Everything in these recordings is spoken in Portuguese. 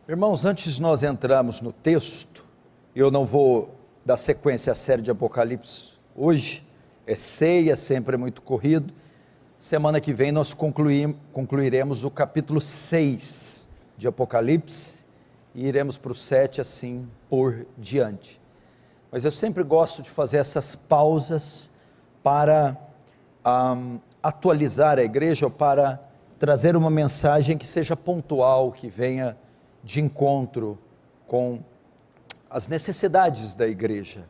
Irmãos, antes de nós entrarmos no texto, eu não vou dar sequência à série de Apocalipse hoje, é ceia, sempre é muito corrido. Semana que vem nós concluiremos o capítulo 6 de Apocalipse e iremos para o 7 assim por diante. Mas eu sempre gosto de fazer essas pausas para atualizar a igreja, ou para trazer uma mensagem que seja pontual, que venha de encontro com as necessidades da igreja.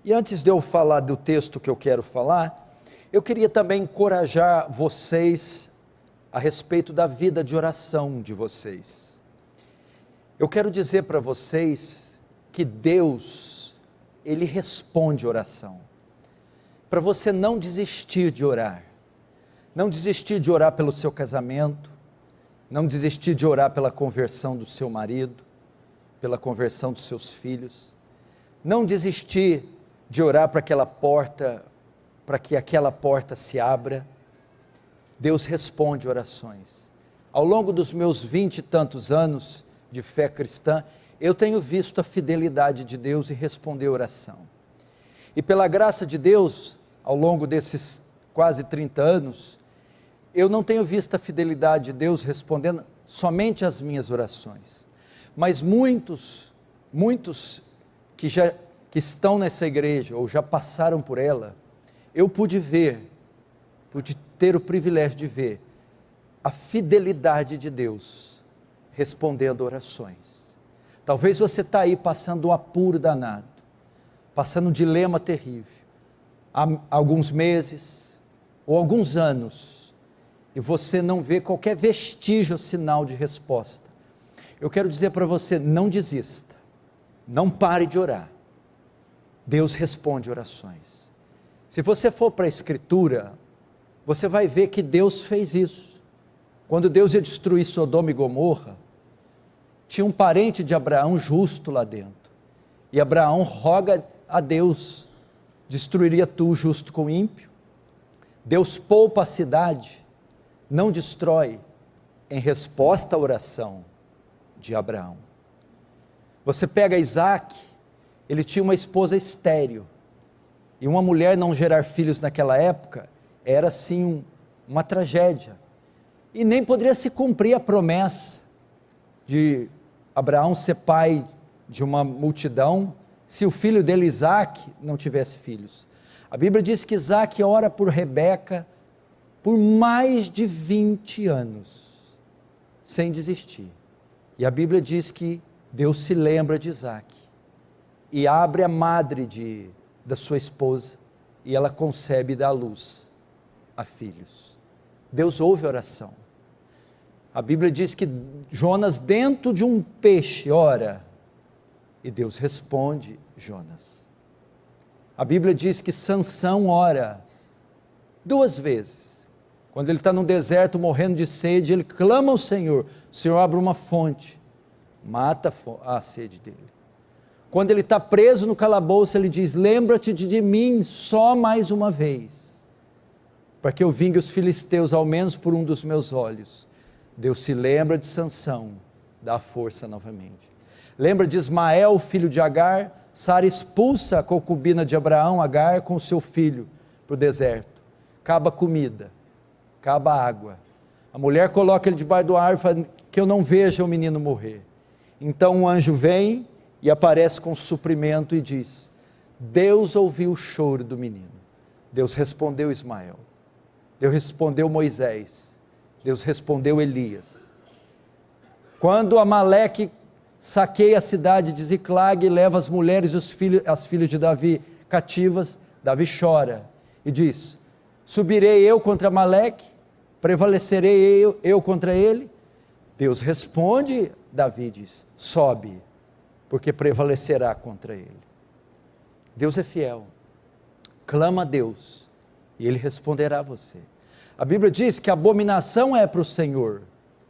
E antes de eu falar do texto que eu quero falar, eu queria também encorajar vocês a respeito da vida de oração de vocês. Eu quero dizer para vocês que Deus, Ele responde oração. Para você não desistir de orar, não desistir de orar pelo seu casamento, não desistir de orar pela conversão do seu marido, pela conversão dos seus filhos, não desistir de orar para aquela porta, para que aquela porta se abra. Deus responde orações. Ao longo dos meus 20 e tantos anos de fé cristã, eu tenho visto a fidelidade de Deus em responder oração. E pela graça de Deus, ao longo desses quase 30 anos, eu não tenho visto a fidelidade de Deus respondendo somente às minhas orações, mas muitos que estão nessa igreja, ou já passaram por ela, eu pude ter o privilégio de ver a fidelidade de Deus respondendo orações. Talvez você está aí passando um apuro danado, passando um dilema terrível, há alguns meses, ou alguns anos, e você não vê qualquer vestígio ou sinal de resposta. Eu quero dizer para você, não desista, não pare de orar. Deus responde orações. Se você for para a Escritura, você vai ver que Deus fez isso. Quando Deus ia destruir Sodoma e Gomorra, tinha um parente de Abraão justo lá dentro, e Abraão roga a Deus: destruiria tu o justo com o ímpio? Deus poupa a cidade, não destrói, em resposta à oração de Abraão. Você pega Isaac, ele tinha uma esposa estéril, e uma mulher não gerar filhos naquela época, era assim uma tragédia, e nem poderia se cumprir a promessa de Abraão ser pai de uma multidão, se o filho dele Isaac não tivesse filhos. A Bíblia diz que Isaac ora por Rebeca por mais de 20 anos, sem desistir. E a Bíblia diz que Deus se lembra de Isaac, e abre a madre da sua esposa, e ela concebe e dá luz a filhos. Deus ouve a oração. A Bíblia diz que Jonas dentro de um peixe ora, e Deus responde Jonas. A Bíblia diz que Sansão ora 2 vezes, quando ele está no deserto morrendo de sede, ele clama ao Senhor, o Senhor abre uma fonte, mata a sede dele. Quando ele está preso no calabouço, ele diz: lembra-te de mim só mais uma vez, para que eu vingue os filisteus ao menos por um dos meus olhos. Deus se lembra de Sansão, dá força novamente. Lembra de Ismael, filho de Agar? Sara expulsa a concubina de Abraão, Agar, com seu filho para o deserto. Acaba a comida, acaba a água. A mulher coloca ele debaixo do árvore, que eu não veja o menino morrer. Então um anjo vem e aparece com suprimento e diz: Deus ouviu o choro do menino. Deus respondeu Ismael. Deus respondeu Moisés. Deus respondeu Elias. Quando Amaleque saqueia a cidade de Ziclag e leva as mulheres e as filhas de Davi cativas, Davi chora e diz: subirei eu contra Amaleque? Prevalecerei eu contra ele? Deus responde, Davi diz: sobe, porque prevalecerá contra ele. Deus é fiel. Clama a Deus e Ele responderá a você. A Bíblia diz que a abominação é para o Senhor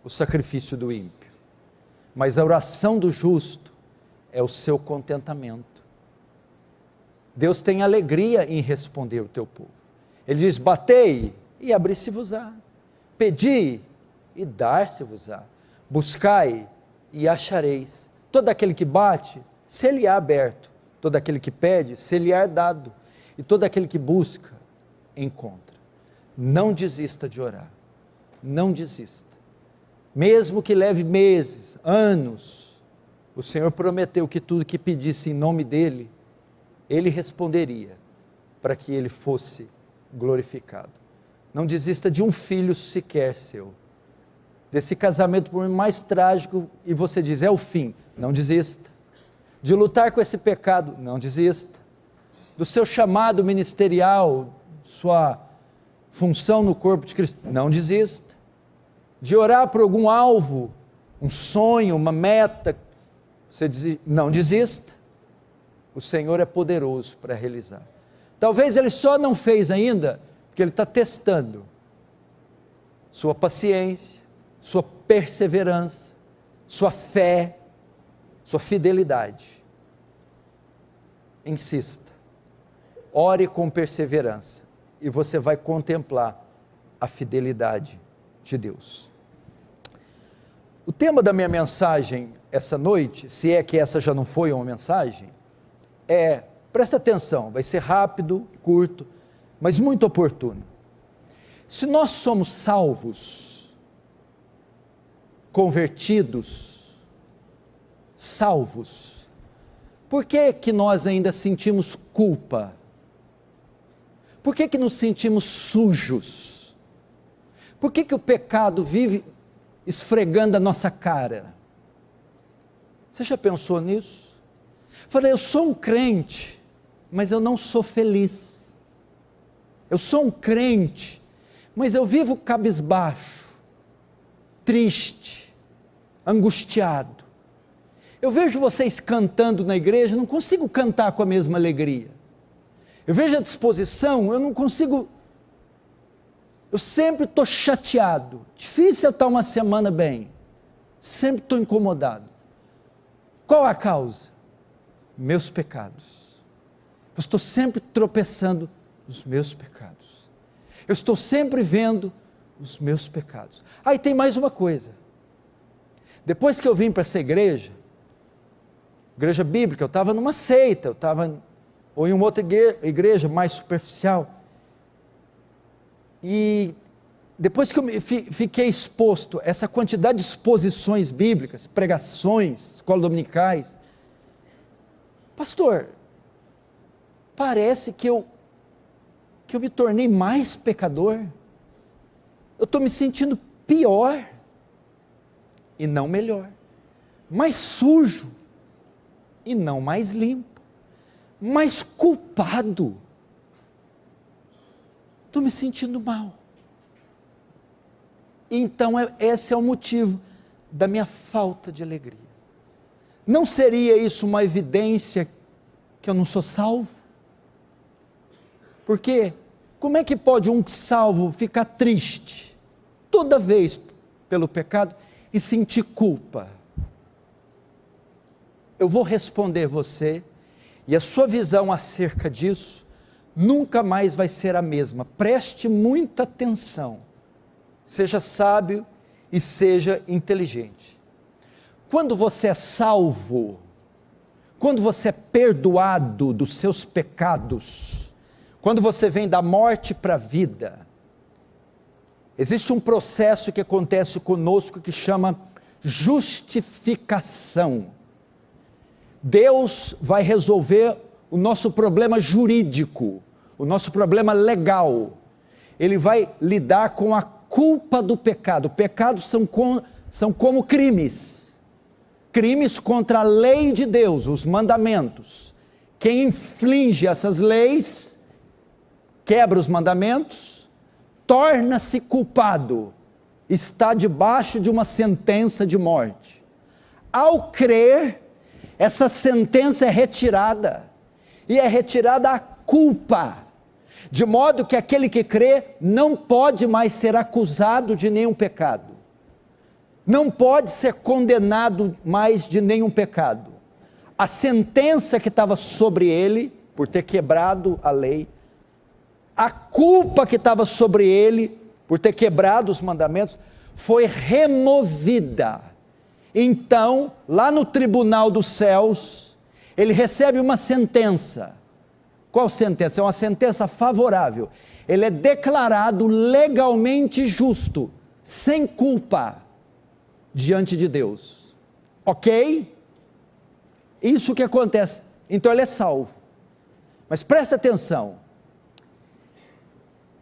o sacrifício do ímpio, mas a oração do justo é o seu contentamento. Deus tem alegria em responder o teu povo. Ele diz: batei e abri-se-vos-á, pedi e dar-se-vos-á, buscai e achareis. Todo aquele que bate, se lhe é aberto. Todo aquele que pede, se lhe é dado. E todo aquele que busca, encontra. Não desista de orar. Não desista. Mesmo que leve meses, anos, o Senhor prometeu que tudo que pedisse em nome dEle, Ele responderia, para que Ele fosse glorificado. Não desista de um filho sequer seu. Desse casamento, por mais trágico, e você diz, é o fim, não desista. De lutar com esse pecado, não desista. Do seu chamado ministerial, sua função no corpo de Cristo, não desista. De orar por algum alvo, um sonho, uma meta, você diz, não desista. O Senhor é poderoso para realizar. Talvez Ele só não fez ainda, porque Ele está testando sua paciência, sua perseverança, sua fé, sua fidelidade. Insista, ore com perseverança, e você vai contemplar a fidelidade de Deus. O tema da minha mensagem essa noite, se é que essa já não foi uma mensagem, presta atenção, vai ser rápido, curto, mas muito oportuno. Se nós somos salvos, convertidos, salvos, por que que nós ainda sentimos culpa? Por que que nos sentimos sujos? Por que que o pecado vive esfregando a nossa cara? Você já pensou nisso? Falei, eu sou um crente, mas eu não sou feliz. Eu sou um crente, mas eu vivo cabisbaixo, triste, angustiado. Eu vejo vocês cantando na igreja, não consigo cantar com a mesma alegria. Eu vejo a disposição, eu não consigo. Eu sempre estou chateado, difícil eu estar uma semana bem, sempre estou incomodado. Qual a causa? Meus pecados. Eu estou sempre tropeçando nos meus pecados. Eu estou sempre vendo os meus pecados. Aí tem mais uma coisa. Depois que eu vim para essa igreja bíblica, eu estava numa seita, eu estava ou em uma outra igreja mais superficial. E depois que eu fiquei exposto a essa quantidade de exposições bíblicas, pregações, escolas dominicais, pastor, parece que eu me tornei mais pecador, eu estou me sentindo pior, e não melhor, mais sujo, e não mais limpo, mais culpado, estou me sentindo mal. Então esse é o motivo da minha falta de alegria. Não seria isso uma evidência que eu não sou salvo? Porque como é que pode um salvo ficar triste toda vez pelo pecado e sentir culpa? Eu vou responder você, e a sua visão acerca disso nunca mais vai ser a mesma. Preste muita atenção, seja sábio e seja inteligente. Quando você é salvo, quando você é perdoado dos seus pecados, quando você vem da morte para a vida, existe um processo que acontece conosco que chama justificação. Deus vai resolver o nosso problema jurídico, o nosso problema legal. Ele vai lidar com a culpa do pecado. Pecados são como crimes. Crimes contra a lei de Deus, os mandamentos. Quem infringe essas leis, quebra os mandamentos, torna-se culpado, está debaixo de uma sentença de morte. Ao crer, essa sentença é retirada, e é retirada a culpa, de modo que aquele que crê não pode mais ser acusado de nenhum pecado, não pode ser condenado mais de nenhum pecado. A sentença que estava sobre ele, por ter quebrado a lei, a culpa que estava sobre ele, por ter quebrado os mandamentos, foi removida. Então, lá no tribunal dos céus, ele recebe uma sentença. Qual sentença? É uma sentença favorável. Ele é declarado legalmente justo, sem culpa, diante de Deus. Ok? Isso que acontece. Então ele é salvo. Mas presta atenção.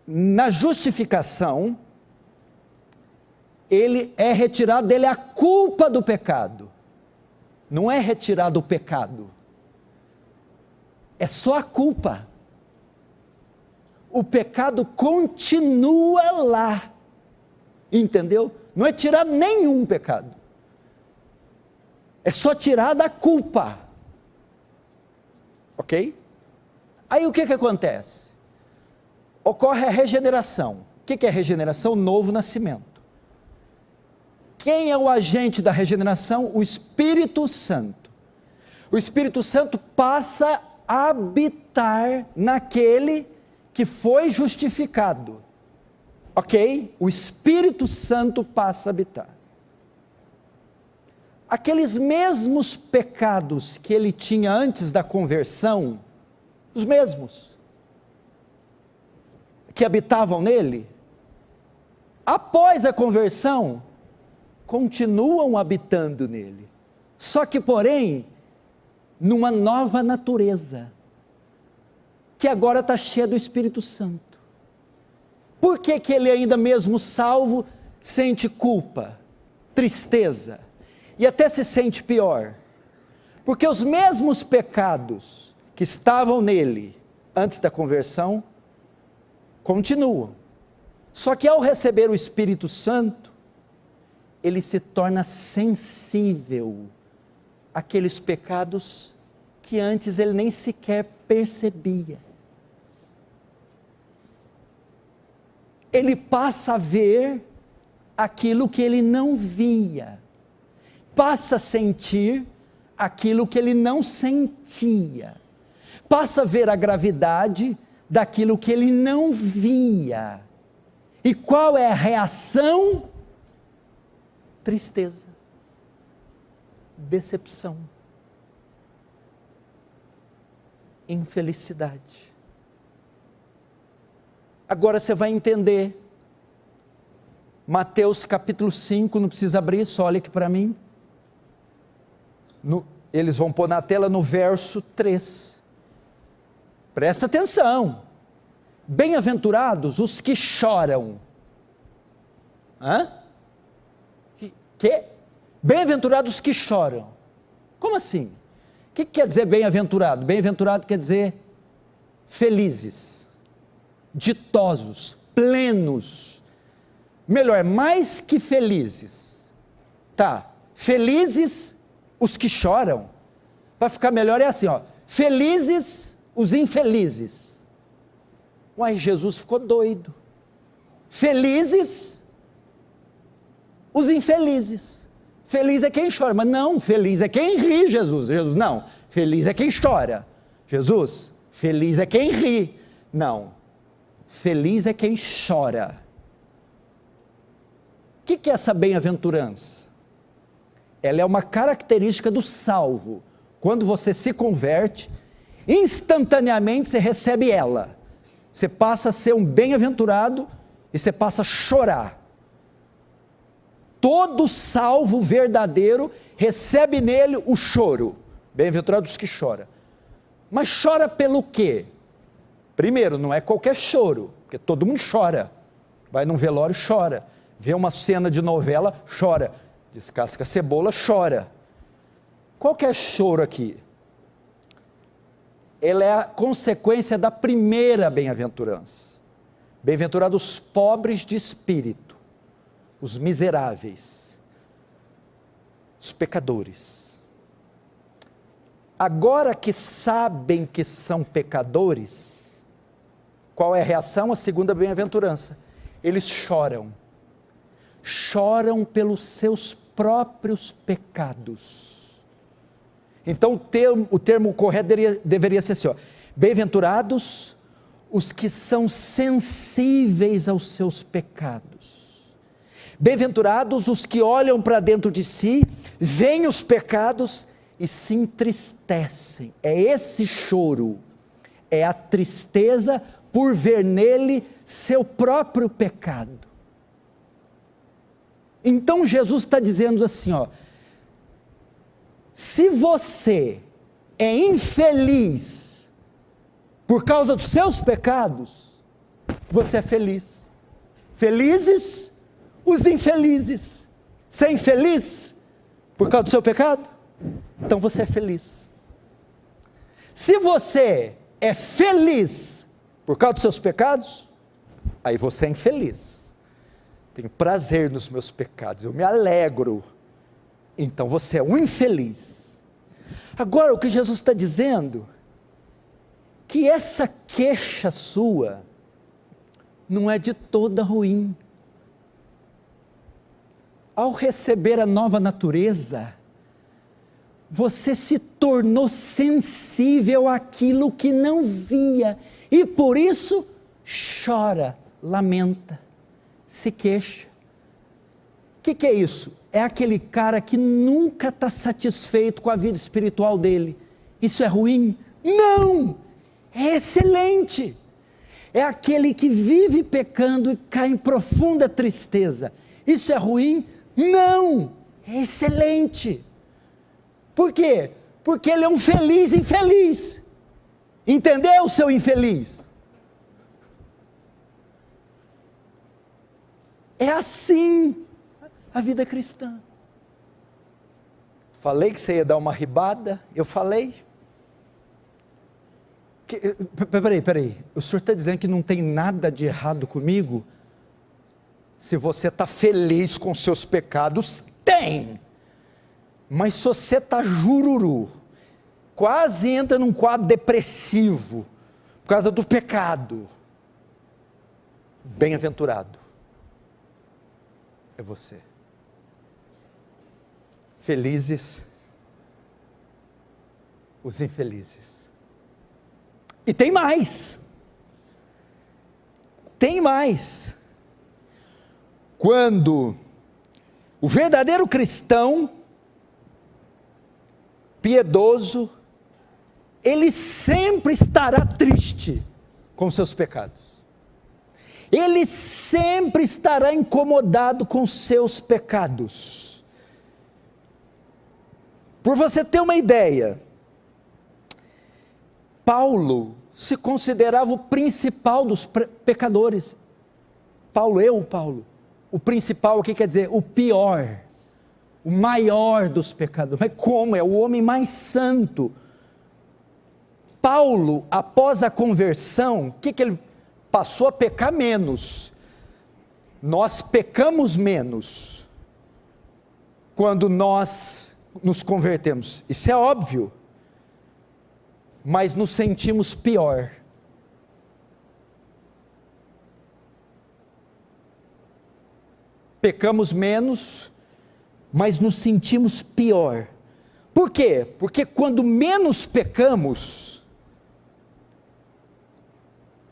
Na justificação, ele é retirado dele a culpa do pecado. Não é retirado o pecado. É só a culpa. O pecado continua lá. Entendeu? Não é tirado nenhum pecado. É só tirada a culpa. Ok? Aí o que acontece? Ocorre a regeneração. O que é regeneração? Novo nascimento. Quem é o agente da regeneração? O Espírito Santo. O Espírito Santo passa a habitar naquele que foi justificado. Ok? O Espírito Santo passa a habitar. Aqueles mesmos pecados que ele tinha antes da conversão, os mesmos, que habitavam nele, após a conversão, continuam habitando nele. Só que, porém, numa nova natureza, que agora está cheia do Espírito Santo. Por que ele ainda mesmo salvo sente culpa, tristeza? E até se sente pior, porque os mesmos pecados que estavam nele antes da conversão, continuam. Só que ao receber o Espírito Santo, ele se torna sensível àqueles pecados que antes ele nem sequer percebia. Ele passa a ver aquilo que ele não via. Passa a sentir aquilo que ele não sentia, passa a ver a gravidade daquilo que ele não via. E qual é a reação? Tristeza, decepção, infelicidade. Agora você vai entender, Mateus capítulo 5, não precisa abrir, só olha aqui para mim. Eles vão pôr na tela no verso 3, presta atenção, bem-aventurados os que choram, bem-aventurados os que choram, como assim? O que quer dizer bem-aventurado? Bem-aventurado quer dizer felizes, ditosos, plenos, melhor, mais que felizes, felizes os que choram, para ficar melhor é assim, felizes os infelizes. Uai, Jesus ficou doido. Felizes os infelizes. Feliz é quem chora, mas não, feliz é quem ri, Jesus. Jesus, não, feliz é quem chora. Jesus, feliz é quem ri. Não, feliz é quem chora. O que é essa bem-aventurança? Ela é uma característica do salvo. Quando você se converte, instantaneamente você recebe ela. Você passa a ser um bem-aventurado e você passa a chorar. Todo salvo verdadeiro recebe nele o choro. Bem-aventurados os que choram. Mas chora pelo quê? Primeiro, não é qualquer choro, porque todo mundo chora. Vai num velório, chora. Vê uma cena de novela, chora. Descasca a cebola, chora. Qual que é choro aqui? Ela é a consequência da primeira bem-aventurança. Bem-aventurados os pobres de espírito, os miseráveis, os pecadores. Agora que sabem que são pecadores, qual é a reação? A segunda bem-aventurança. Eles choram. Choram pelos seus próprios pecados. Então o termo correto deveria ser assim, bem-aventurados os que são sensíveis aos seus pecados. Bem-aventurados os que olham para dentro de si, veem os pecados e se entristecem. É esse choro, é a tristeza por ver nele seu próprio pecado. Então Jesus está dizendo assim, ó, se você é infeliz por causa dos seus pecados, você é feliz. Felizes os infelizes. Você é infeliz por causa do seu pecado? Então você é feliz. Se você é feliz por causa dos seus pecados, aí você é infeliz. Tenho prazer nos meus pecados, eu me alegro. Então você é um infeliz. Agora o que Jesus está dizendo, que essa queixa sua não é de toda ruim. Ao receber a nova natureza, você se tornou sensível àquilo que não via, e por isso chora, lamenta, se queixa. O que é isso? É aquele cara que nunca está satisfeito com a vida espiritual dele. Isso é ruim? Não! É excelente! É aquele que vive pecando e cai em profunda tristeza. Isso é ruim? Não! É excelente! Por quê? Porque ele é um feliz infeliz. Entendeu, seu infeliz? É assim a vida cristã. Falei que você ia dar uma ribada, eu falei. Peraí, o senhor está dizendo que não tem nada de errado comigo? Se você está feliz com seus pecados, tem. Mas se você está jururu, quase entra num quadro depressivo, por causa do pecado, bem-aventurado é você. Felizes os infelizes. E tem mais. Tem mais. Quando o verdadeiro cristão, piedoso, ele sempre estará triste com seus pecados. Ele sempre estará incomodado com seus pecados. Por você ter uma ideia, Paulo se considerava o principal dos pecadores. Paulo, o principal, o que quer dizer? O pior, o maior dos pecadores. Mas como? É o homem mais santo. Paulo, após a conversão, o que ele passou a pecar menos? Nós pecamos menos quando nós nos convertemos, isso é óbvio, mas nos sentimos pior. Pecamos menos, mas nos sentimos pior. Por quê? Porque quando menos pecamos,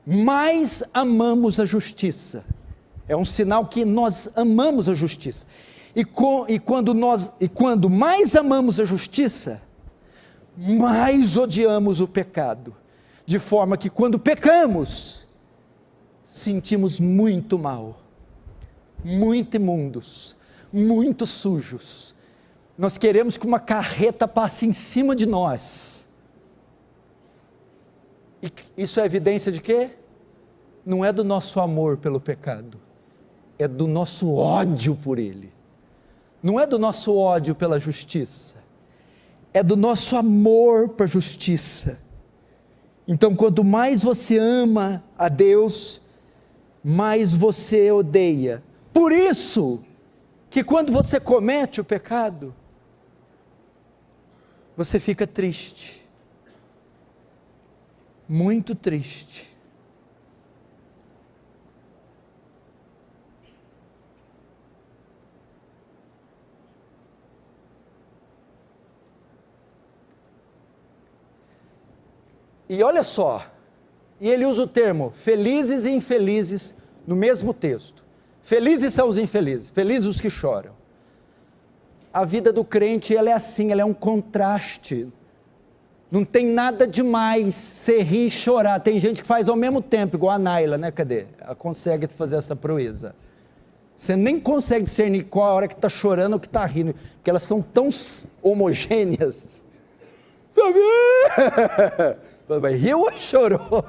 mais amamos a justiça. É um sinal que nós amamos a justiça. E quando mais amamos a justiça, mais odiamos o pecado. De forma que quando pecamos, sentimos muito mal, muito imundos, muito sujos. Nós queremos que uma carreta passe em cima de nós. E isso é evidência de quê? Não é do nosso amor pelo pecado, é do nosso ódio por ele. Não é do nosso ódio pela justiça, é do nosso amor para a justiça. Então, quanto mais você ama a Deus, mais você odeia. Por isso, que quando você comete o pecado, você fica triste, muito triste. E olha só, e ele usa o termo felizes e infelizes no mesmo texto. Felizes são os infelizes, felizes os que choram. A vida do crente, ela é assim, ela é um contraste. Não tem nada demais você rir e chorar. Tem gente que faz ao mesmo tempo, igual a Naila, né? Cadê? Ela consegue fazer essa proeza. Você nem consegue discernir qual a hora que está chorando ou que está rindo, porque elas são tão homogêneas. Sabe? Riu ou chorou?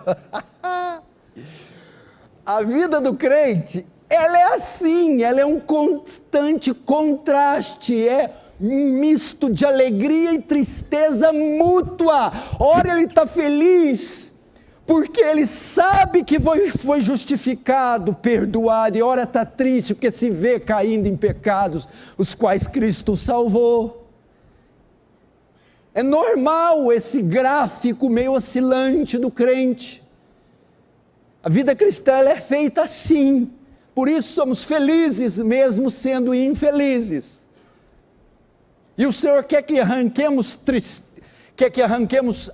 A vida do crente, ela é assim, ela é um constante contraste, é um misto de alegria e tristeza mútua. Ora ele está feliz, porque ele sabe que foi justificado, perdoado, e ora está triste, porque se vê caindo em pecados, os quais Cristo o salvou. É normal esse gráfico meio oscilante do crente. A vida cristã ela é feita assim, por isso somos felizes mesmo sendo infelizes. E o Senhor quer que arranquemos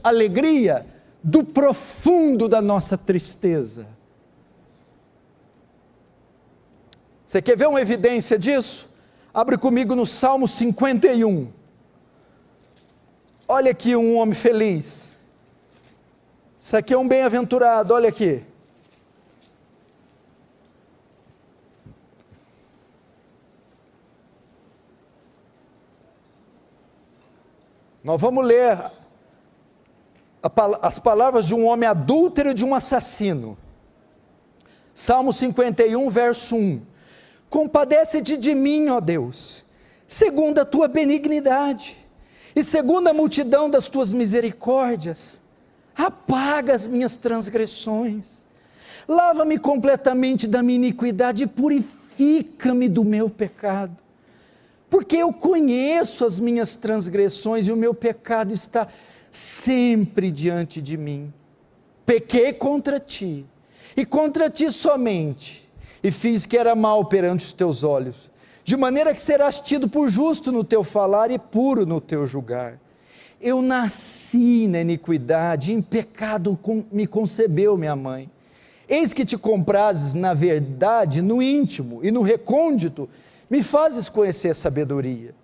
alegria do profundo da nossa tristeza. Você quer ver uma evidência disso? Abre comigo no Salmo 51. Olha aqui um homem feliz. Isso aqui é um bem-aventurado, olha aqui. Nós vamos ler as palavras de um homem adúltero e de um assassino. Salmo 51, verso 1. Compadece-te de mim, ó Deus, segundo a tua benignidade, e segundo a multidão das tuas misericórdias, apaga as minhas transgressões, lava-me completamente da minha iniquidade e purifica-me do meu pecado, porque eu conheço as minhas transgressões e o meu pecado está sempre diante de mim. Pequei contra ti, e contra ti somente, e fiz que era mal perante os teus olhos, de maneira que serás tido por justo no teu falar e puro no teu julgar. Eu nasci na iniquidade, em pecado me concebeu minha mãe. Eis que te comprases na verdade, no íntimo e no recôndito, me fazes conhecer a sabedoria.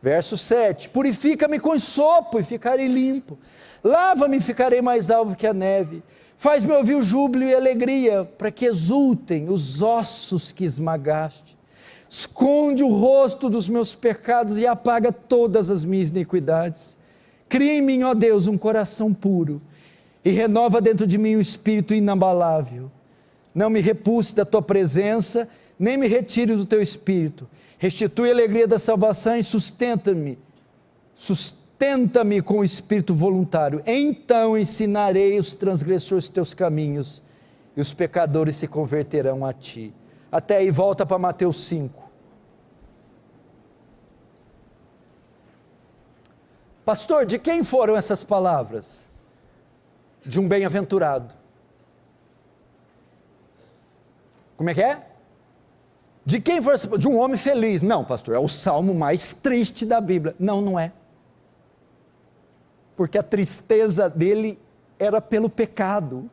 Verso 7, purifica-me com sopo e ficarei limpo, lava-me e ficarei mais alvo que a neve, faz-me ouvir o júbilo e a alegria, para que exultem os ossos que esmagaste. Esconde o rosto dos meus pecados e apaga todas as minhas iniquidades. Cria em mim, ó Deus, um coração puro, e renova dentro de mim um espírito inabalável. Não me repulse da tua presença, nem me retires do teu espírito. Restitui a alegria da salvação e sustenta-me com o espírito voluntário. Então ensinarei os transgressores teus caminhos, e os pecadores se converterão a ti. Até aí, volta para Mateus 5. Pastor, de quem foram essas palavras? De um bem-aventurado. Como é que é? De quem foi? De um homem feliz. Não, pastor, é o salmo mais triste da Bíblia. Não, não é. Porque a tristeza dele era pelo pecado.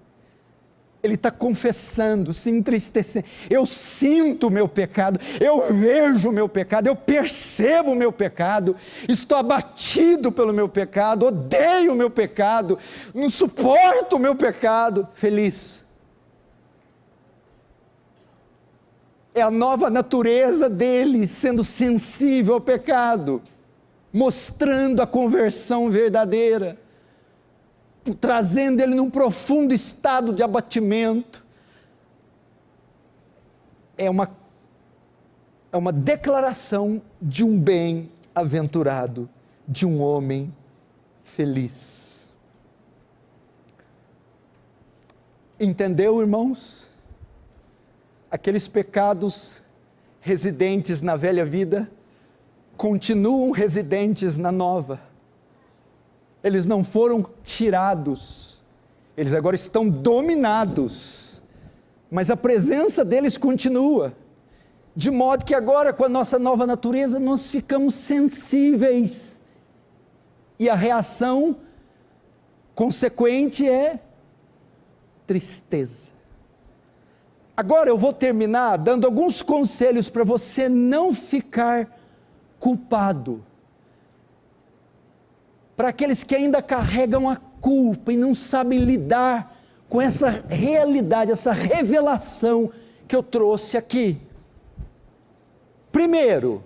Ele está confessando, se entristecendo. Eu sinto o meu pecado, eu vejo o meu pecado, eu percebo o meu pecado, estou abatido pelo meu pecado, odeio o meu pecado, não suporto o meu pecado. Feliz. É a nova natureza dele, sendo sensível ao pecado, mostrando a conversão verdadeira, trazendo ele num profundo estado de abatimento. É uma declaração de um bem-aventurado, de um homem feliz. Entendeu, irmãos? Aqueles pecados residentes na velha vida continuam residentes na nova. Eles não foram tirados, eles agora estão dominados, mas a presença deles continua, de modo que agora, com a nossa nova natureza, nós ficamos sensíveis, e a reação consequente é tristeza. Agora eu vou terminar dando alguns conselhos para você não ficar culpado. Para aqueles que ainda carregam a culpa e não sabem lidar com essa realidade, essa revelação que eu trouxe aqui. Primeiro,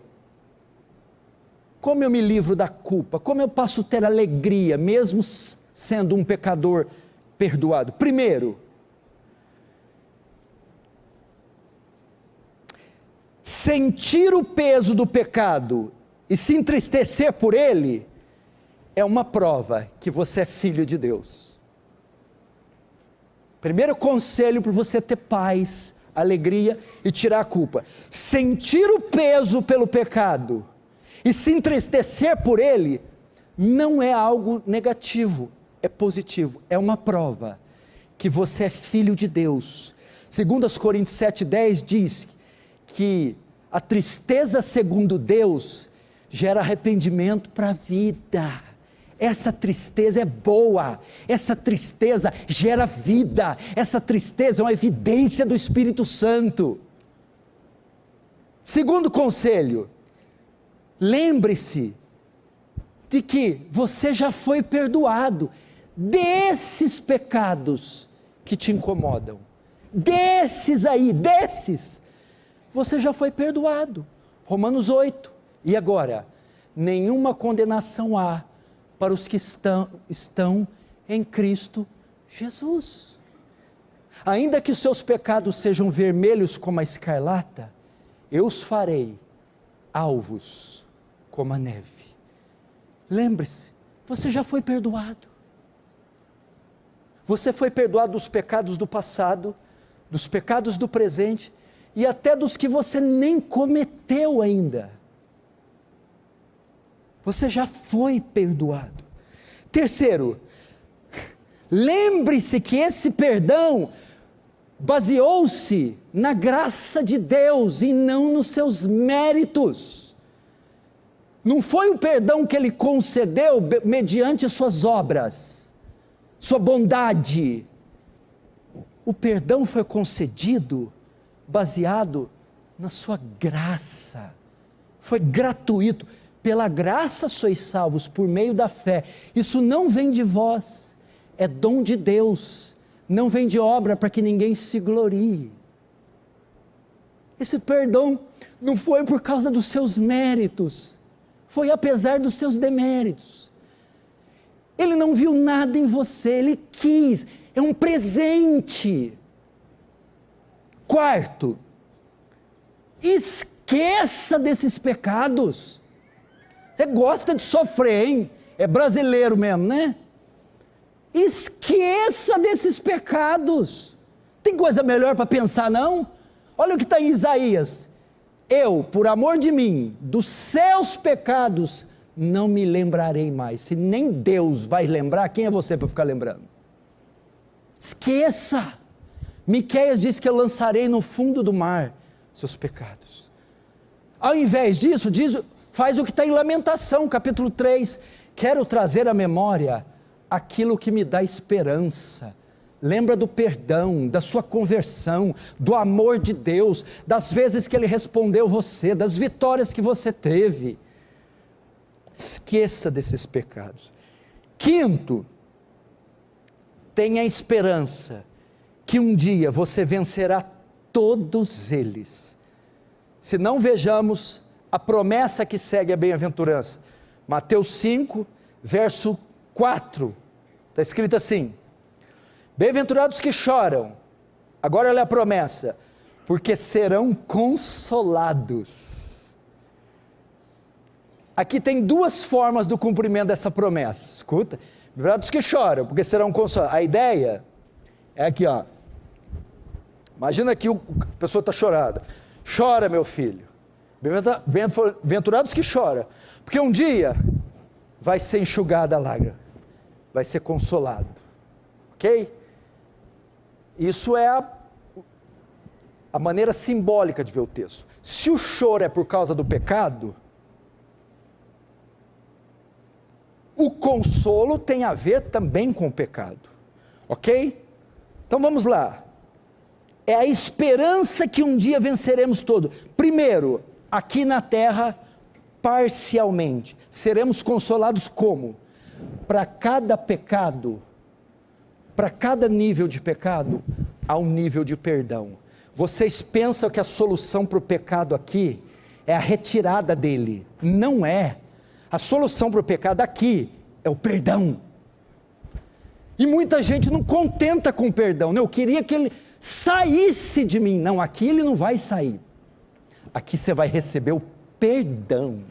como eu me livro da culpa? Como eu posso ter alegria, mesmo sendo um pecador perdoado? Primeiro, sentir o peso do pecado e se entristecer por ele é uma prova que você é filho de Deus. Primeiro conselho para você ter paz, alegria e tirar a culpa: sentir o peso pelo pecado e se entristecer por ele não é algo negativo, é positivo, é uma prova que você é filho de Deus. 2 Coríntios 7,10 diz que a tristeza segundo Deus gera arrependimento para a vida. Essa tristeza é boa, essa tristeza gera vida, essa tristeza é uma evidência do Espírito Santo. Segundo conselho, lembre-se de que você já foi perdoado desses pecados que te incomodam, desses, você já foi perdoado. Romanos 8, e agora? Nenhuma condenação há para os que estão em Cristo Jesus. Ainda que os seus pecados sejam vermelhos como a escarlata, eu os farei alvos como a neve. Lembre-se, você já foi perdoado. Você foi perdoado dos pecados do passado, dos pecados do presente e até dos que você nem cometeu ainda. Você já foi perdoado. Terceiro, lembre-se que esse perdão baseou-se na graça de Deus e não nos seus méritos. Não foi um perdão que Ele concedeu mediante suas obras, sua bondade. O perdão foi concedido baseado na sua graça. Foi gratuito. Pela graça sois salvos por meio da fé. Isso não vem de vós, é dom de Deus. Não vem de obra para que ninguém se glorie. Esse perdão não foi por causa dos seus méritos, foi apesar dos seus deméritos. Ele não viu nada em você, Ele quis, é um presente. Quarto, esqueça desses pecados. Você gosta de sofrer, hein? É brasileiro mesmo, né? Esqueça desses pecados. Tem coisa melhor para pensar, não? Olha o que está em Isaías: eu, por amor de mim, dos seus pecados, não me lembrarei mais. Se nem Deus vai lembrar, quem é você para ficar lembrando? Esqueça. Miqueias diz que eu lançarei no fundo do mar seus pecados. Ao invés disso, faz o que está em Lamentação, capítulo 3, quero trazer à memória aquilo que me dá esperança. Lembra do perdão, da sua conversão, do amor de Deus, das vezes que Ele respondeu você, das vitórias que você teve. Esqueça desses pecados. Quinto, tenha esperança que um dia você vencerá todos eles. Se não, vejamos a promessa que segue a bem-aventurança. Mateus 5, verso 4, está escrito assim: bem-aventurados que choram, agora olha a promessa, porque serão consolados. Aqui tem duas formas do cumprimento dessa promessa, escuta: bem-aventurados que choram, porque serão consolados. A ideia é aqui, ó. Imagina que a pessoa está chorando. Chora, meu filho. Bem-aventurados que choram, porque um dia vai ser enxugada a lágrima, vai ser consolado, ok? Isso é a maneira simbólica de ver o texto. Se o choro é por causa do pecado, o consolo tem a ver também com o pecado, ok? Então vamos lá. é a esperança que um dia venceremos todo. Primeiro, aqui na terra, parcialmente. Seremos consolados como? Para cada pecado, para cada nível de pecado, há um nível de perdão. Vocês pensam que a solução para o pecado aqui é a retirada dele? Não é. A solução para o pecado aqui é o perdão. E muita gente não contenta com o perdão. Eu queria que ele saísse de mim. Não, aqui ele não vai sair. Aqui você vai receber o perdão.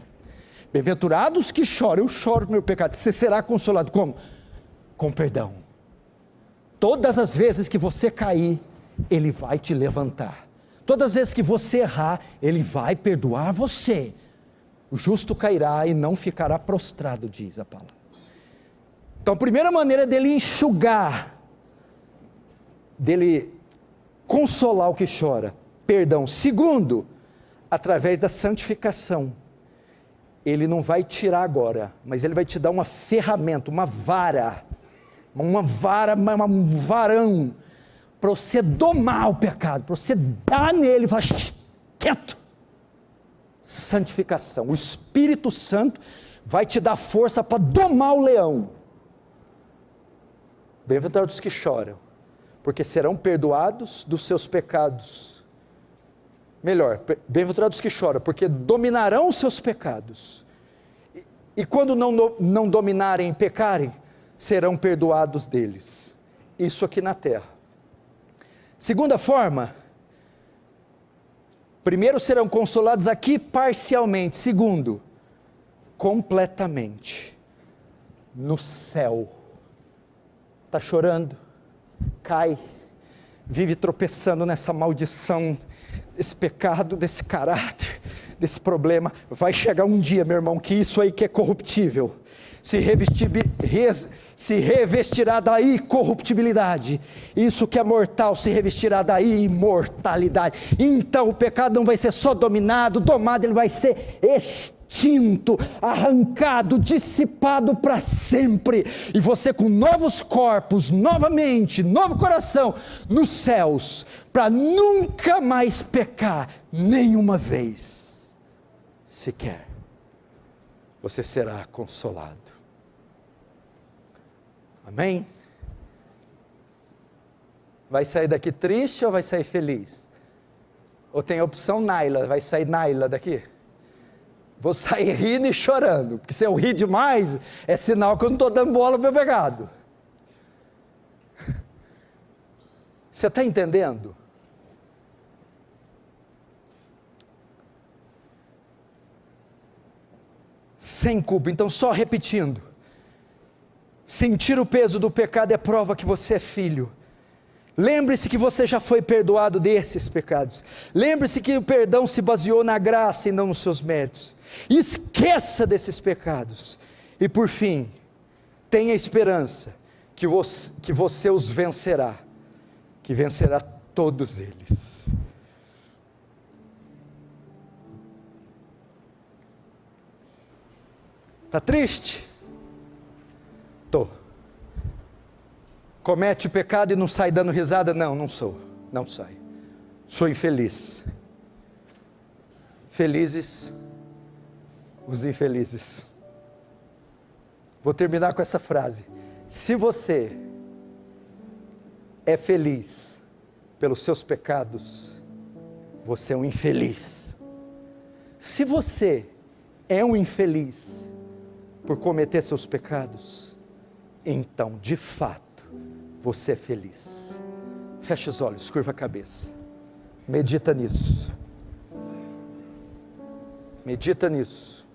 Bem-aventurados que choram. Eu choro no meu pecado. Você será consolado como? Com perdão. Todas as vezes que você cair, ele vai te levantar. Todas as vezes que você errar, ele vai perdoar você. O justo cairá e não ficará prostrado, diz a palavra. Então a primeira maneira dele enxugar, dele consolar o que chora, perdão. Segundo, através da santificação. Ele não vai tirar agora, mas ele vai te dar uma ferramenta, um varão, para você domar o pecado, para você dar nele e falar, quieto. Santificação. O Espírito Santo vai te dar força para domar o leão. Bem-aventurados que choram, porque serão perdoados dos seus pecados. Melhor, bem-aventurados que choram, porque dominarão os seus pecados. E quando não dominarem e pecarem, serão perdoados deles. Isso aqui na terra. Segunda forma, primeiro serão consolados aqui parcialmente. Segundo, completamente. No céu. Está chorando, cai, vive tropeçando nessa maldição, desse pecado, desse caráter, desse problema. Vai chegar um dia, meu irmão, que isso aí que é corruptível, se revestirá da incorruptibilidade. Isso que é mortal se revestirá da imortalidade. Então o pecado não vai ser só dominado, domado, ele vai ser extinto, arrancado, dissipado para sempre. E você com novos corpos, novamente, novo coração, nos céus, para nunca mais pecar, nenhuma vez, sequer. Você será consolado. Amém? Vai sair daqui triste ou vai sair feliz? Ou tem a opção Naila, vai sair Naila daqui? Vou sair rindo e chorando, porque se eu rir demais, é sinal que eu não estou dando bola para o meu pecado. Você está entendendo? Sem culpa. Então, só repetindo, sentir o peso do pecado é prova que você é filho. Lembre-se que você já foi perdoado desses pecados. Lembre-se que o perdão se baseou na graça e não nos seus méritos. Esqueça desses pecados. E por fim, tenha esperança que você os vencerá. Que vencerá todos eles. Está triste? Estou. Comete o pecado e não sai dando risada? Não, não sou. Não sai. Sou infeliz. Felizes os infelizes. Vou terminar com essa frase. Se você é feliz pelos seus pecados, você é um infeliz. Se você é um infeliz por cometer seus pecados, então, de fato, você é feliz. Feche os olhos, curva a cabeça. Medita nisso. Medita nisso.